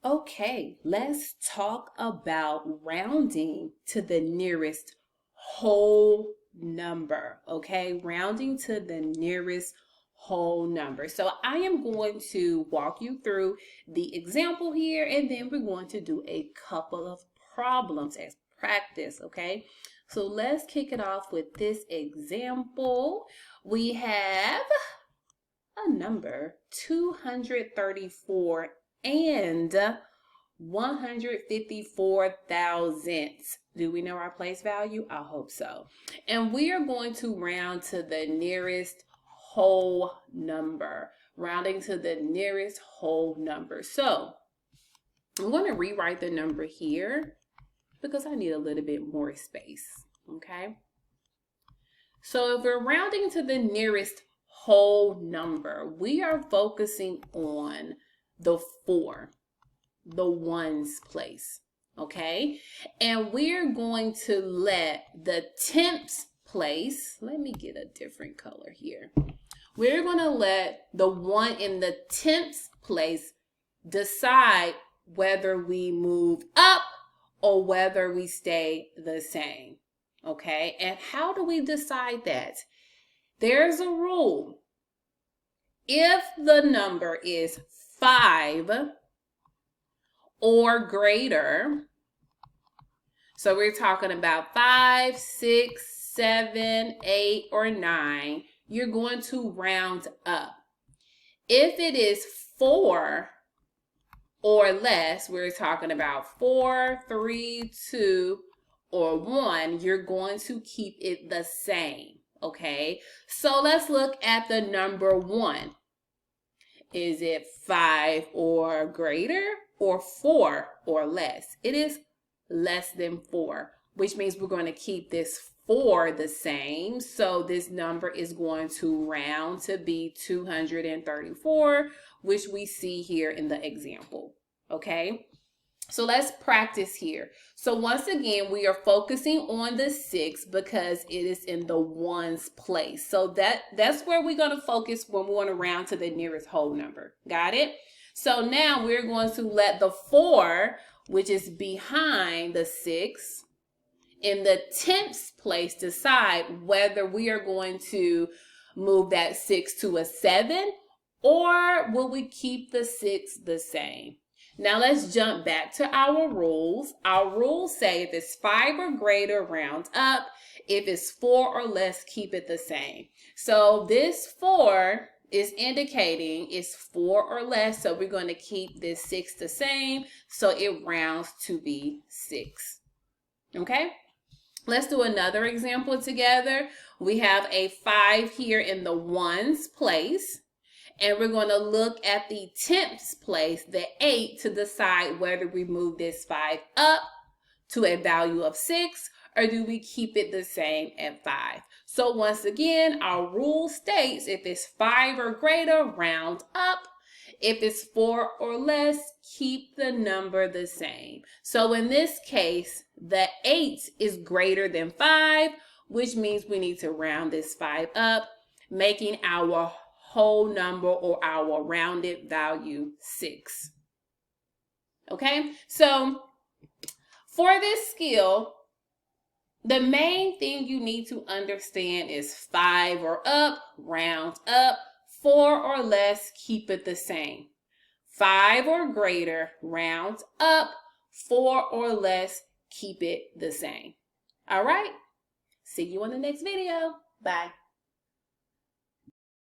Okay, let's talk about rounding to the nearest whole number. Okay, rounding to the nearest whole number. So I am going to walk you through the example here, and then we're going to do a couple of problems as practice. Okay, so let's kick it off with this example. We have a number 234 and 154 thousandths. Do we know our place value? I hope so. And we are going to round to the nearest whole number. Rounding to the nearest whole number. So I'm going to rewrite the number here because I need a little bit more space. Okay. So if we're rounding to the nearest whole number, we are focusing on the 4, the ones place, okay? And we're going to let the tenths place, let me get a different color here. We're going to let the 1 in the tenths place decide whether we move up or whether we stay the same, okay? And how do we decide that? There's a rule. If the number is 5 or greater, so we're talking about 5, 6, 7, 8, or 9, you're going to round up. If it is 4 or less, we're talking about 4, 3, 2, or 1, you're going to keep it the same. Okay, so let's look at the number 1. Is it 5 or greater or 4 or less? It is less than 4, which means we're going to keep this 4 the same. So this number is going to round to be 234, which we see here in the example. Okay. So let's practice here. So once again, we are focusing on the 6 because it is in the ones place. So that's where we're going to focus when we want to round to the nearest whole number. Got it? So now we're going to let the 4, which is behind the 6, in the tenths place decide whether we are going to move that 6 to a 7 or will we keep the 6 the same. Now let's jump back to our rules. Our rules say if it's 5 or greater, round up. If it's 4 or less, keep it the same. So this 4 is indicating it's 4 or less. So we're going to keep this 6 the same. So it rounds to be 6. Okay. Let's do another example together. We have a 5 here in the ones place. And we're going to look at the tenths place, the 8, to decide whether we move this 5 up to a value of 6 or do we keep it the same at 5. So once again, our rule states if it's 5 or greater, round up. If it's 4 or less, keep the number the same. So in this case, the 8 is greater than 5, which means we need to round this 5 up, making our whole number or our rounded value 6. Okay, so for this skill, the main thing you need to understand is 5 or up, round up, 4 or less, keep it the same. 5 or greater, round up, 4 or less, keep it the same. All right, see you on the next video. Bye.